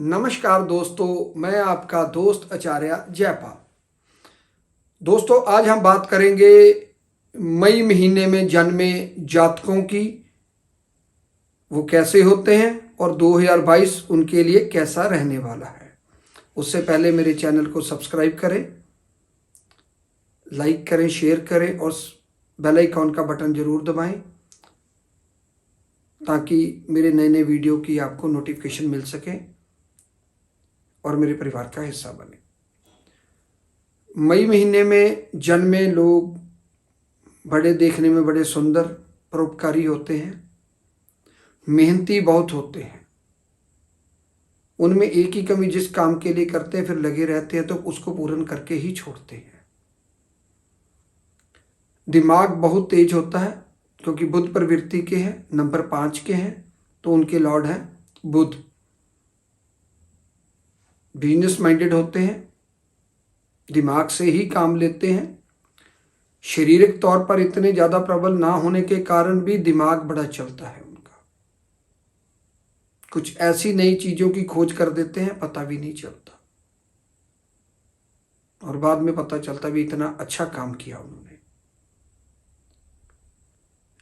नमस्कार दोस्तों, मैं आपका दोस्त आचार्य जयपाल। दोस्तों, आज हम बात करेंगे मई महीने में जन्मे जातकों की, वो कैसे होते हैं और 2022 उनके लिए कैसा रहने वाला है। उससे पहले मेरे चैनल को सब्सक्राइब करें, लाइक करें, शेयर करें और बेल आइकॉन का बटन जरूर दबाएं ताकि मेरे नए नए वीडियो की आपको नोटिफिकेशन मिल सके और मेरे परिवार का हिस्सा बने। मई महीने में जन्मे लोग बड़े देखने में बड़े सुंदर, परोपकारी होते हैं, मेहनती बहुत होते हैं। उनमें एक ही कमी, जिस काम के लिए करते हैं फिर लगे रहते हैं तो उसको पूर्ण करके ही छोड़ते हैं। दिमाग बहुत तेज होता है क्योंकि बुध प्रवृत्ति के हैं, नंबर 5 के हैं, तो उनके लॉर्ड हैं बुध। बिजनेस माइंडेड होते हैं, दिमाग से ही काम लेते हैं। शारीरिक तौर पर इतने ज़्यादा प्रबल ना होने के कारण भी दिमाग बड़ा चलता है उनका। कुछ ऐसी नई चीज़ों की खोज कर देते हैं, पता भी नहीं चलता और बाद में पता चलता भी इतना अच्छा काम किया उन्होंने।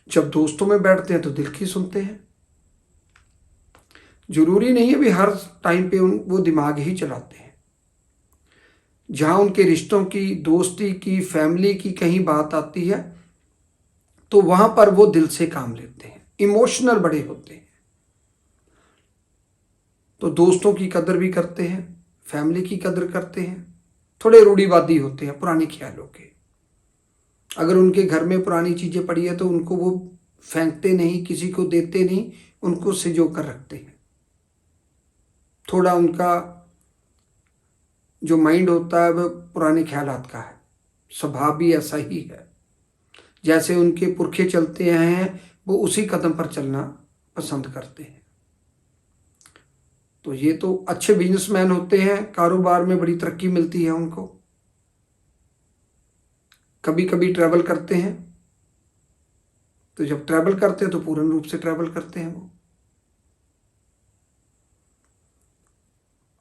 जब दोस्तों में बैठते हैं तो दिल की सुनते हैं। जरूरी नहीं है भी हर टाइम पे वो दिमाग ही चलाते हैं। जहां उनके रिश्तों की, दोस्ती की, फैमिली की कहीं बात आती है तो वहां पर वो दिल से काम लेते हैं। इमोशनल बड़े होते हैं तो दोस्तों की कदर भी करते हैं, फैमिली की कदर करते हैं। थोड़े रूढ़िवादी होते हैं, पुराने ख्यालों के। अगर उनके घर में पुरानी चीजें पड़ी है तो उनको वो फेंकते नहीं, किसी को देते नहीं, उनको संजो कर रखते हैं। थोड़ा उनका जो माइंड होता है वह पुराने ख्यालात का है। स्वभाव भी ऐसा ही है, जैसे उनके पुरखे चलते हैं वो उसी कदम पर चलना पसंद करते हैं। तो ये तो अच्छे बिजनेसमैन होते हैं, कारोबार में बड़ी तरक्की मिलती है उनको। कभी कभी ट्रैवल करते हैं, तो जब ट्रैवल करते हैं तो पूर्ण रूप से ट्रैवल करते हैं वो।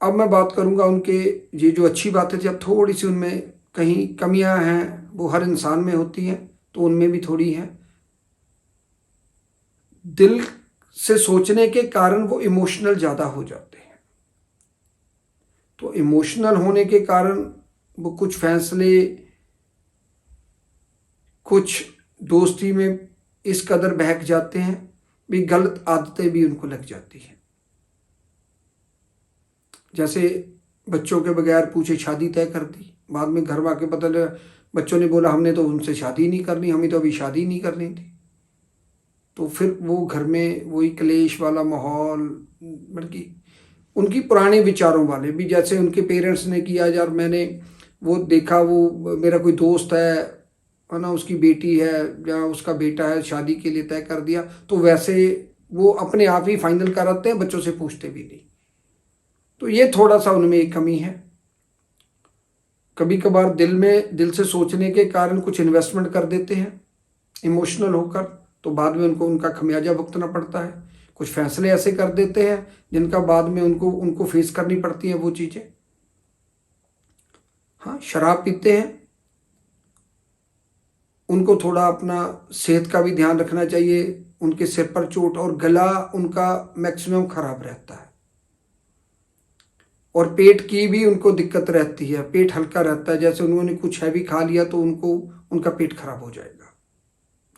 अब मैं बात करूंगा उनके, ये जो अच्छी बातें थी, अब थोड़ी सी उनमें कहीं कमियां हैं, वो हर इंसान में होती हैं, तो उनमें भी थोड़ी हैं। दिल से सोचने के कारण वो इमोशनल ज़्यादा हो जाते हैं। तो इमोशनल होने के कारण वो कुछ फैसले, कुछ दोस्ती में इस कदर बहक जाते हैं भी, गलत आदतें भी उनको लग जाती हैं। जैसे बच्चों के बगैर पूछे शादी तय कर दी, बाद में घर वाके पता लगा, बच्चों ने बोला हमने तो उनसे शादी नहीं करनी, हमें तो अभी शादी नहीं करनी थी। तो फिर वो घर में वही क्लेश वाला माहौल, बल्कि उनकी पुराने विचारों वाले भी, जैसे उनके पेरेंट्स ने किया, यार मैंने वो देखा, वो मेरा कोई दोस्त है ना, उसकी बेटी है या उसका बेटा है, शादी के लिए तय कर दिया, तो वैसे वो अपने आप ही फाइनल कराते हैं, बच्चों से पूछते भी नहीं। तो ये थोड़ा सा उनमें एक कमी है। कभी कभार दिल से सोचने के कारण कुछ इन्वेस्टमेंट कर देते हैं इमोशनल होकर, तो बाद में उनको उनका खमियाजा भुगतना पड़ता है। कुछ फैसले ऐसे कर देते हैं जिनका बाद में उनको फेस करनी पड़ती है वो चीजें। हाँ, शराब पीते हैं, उनको थोड़ा अपना सेहत का भी ध्यान रखना चाहिए। उनके सिर पर चोट और गला उनका मैक्सिमम खराब रहता है और पेट की भी उनको दिक्कत रहती है। पेट हल्का रहता है, जैसे उन्होंने कुछ हैवी खा लिया तो उनका पेट खराब हो जाएगा।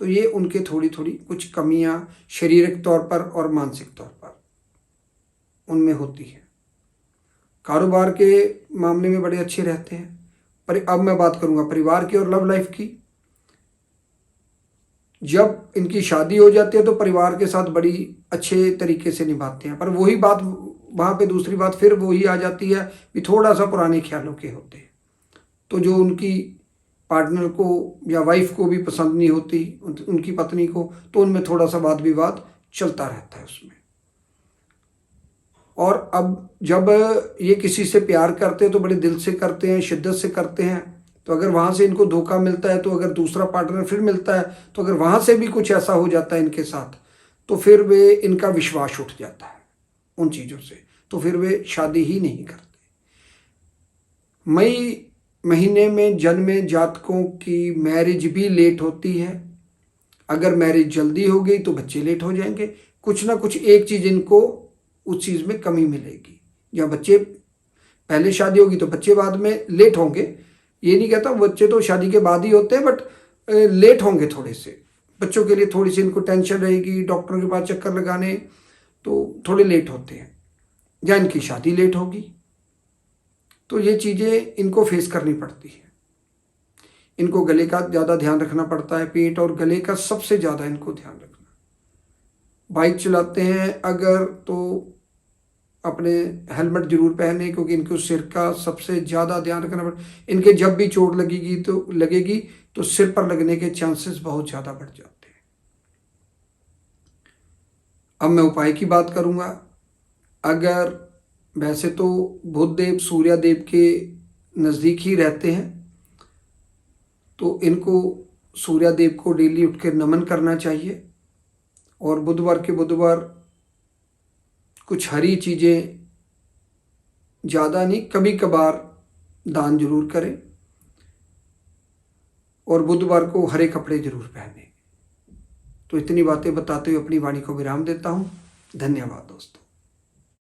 तो ये उनके थोड़ी थोड़ी कुछ कमियां शारीरिक तौर पर और मानसिक तौर पर उनमें होती है। कारोबार के मामले में बड़े अच्छे रहते हैं। पर अब मैं बात करूंगा परिवार की और लव लाइफ की। जब इनकी शादी हो जाती है तो परिवार के साथ बड़ी अच्छे तरीके से निभाते हैं, पर वही बात वहां पे दूसरी बात फिर वही आ जाती है कि थोड़ा सा पुराने ख्यालों के होते हैं। तो जो उनकी पार्टनर को या वाइफ को भी पसंद नहीं होती, उनकी पत्नी को, तो उनमें थोड़ा सा वाद विवाद चलता रहता है उसमें। और अब जब ये किसी से प्यार करते हैं तो बड़े दिल से करते हैं, शिद्दत से करते हैं। तो अगर वहां से इनको धोखा मिलता है, तो अगर दूसरा पार्टनर फिर मिलता है, तो अगर वहां से भी कुछ ऐसा हो जाता है इनके साथ, तो फिर वे इनका विश्वास उठ जाता है उन चीज़ों से। तो फिर वे शादी ही नहीं करते। मई महीने में जन्मे जातकों की मैरिज भी लेट होती है। अगर मैरिज जल्दी हो गई तो बच्चे लेट हो जाएंगे। कुछ ना कुछ एक चीज़ इनको उस चीज़ में कमी मिलेगी। या बच्चे पहले शादी होगी तो बच्चे बाद में लेट होंगे। ये नहीं कहता, बच्चे तो शादी के बाद ही होते हैं, बट लेट होंगे थोड़े से। बच्चों के लिए थोड़ी सी इनको टेंशन रहेगी, डॉक्टर के पास चक्कर लगाने, तो थोड़े लेट होते हैं। या इनकी शादी लेट होगी। तो ये चीज़ें इनको फेस करनी पड़ती है। इनको गले का ज़्यादा ध्यान रखना पड़ता है, पेट और गले का सबसे ज़्यादा इनको ध्यान रखना। बाइक चलाते हैं अगर तो अपने हेलमेट जरूर पहने, क्योंकि इनको सिर का सबसे ज़्यादा ध्यान रखना पड़ता। इनके जब भी चोट लगेगी तो सिर पर लगने के चांसेस बहुत ज़्यादा बढ़ जाते हैं। अब मैं उपाय की बात करूँगा। अगर वैसे तो बुधदेव सूर्यदेव के नज़दीक ही रहते हैं, तो इनको सूर्यदेव को डेली उठकर नमन करना चाहिए। और बुधवार के बुधवार कुछ हरी चीज़ें, ज़्यादा नहीं, कभी कभार दान जरूर करें। और बुधवार को हरे कपड़े जरूर पहने। तो इतनी बातें बताते हुए अपनी वाणी को विराम देता हूँ। धन्यवाद दोस्तों।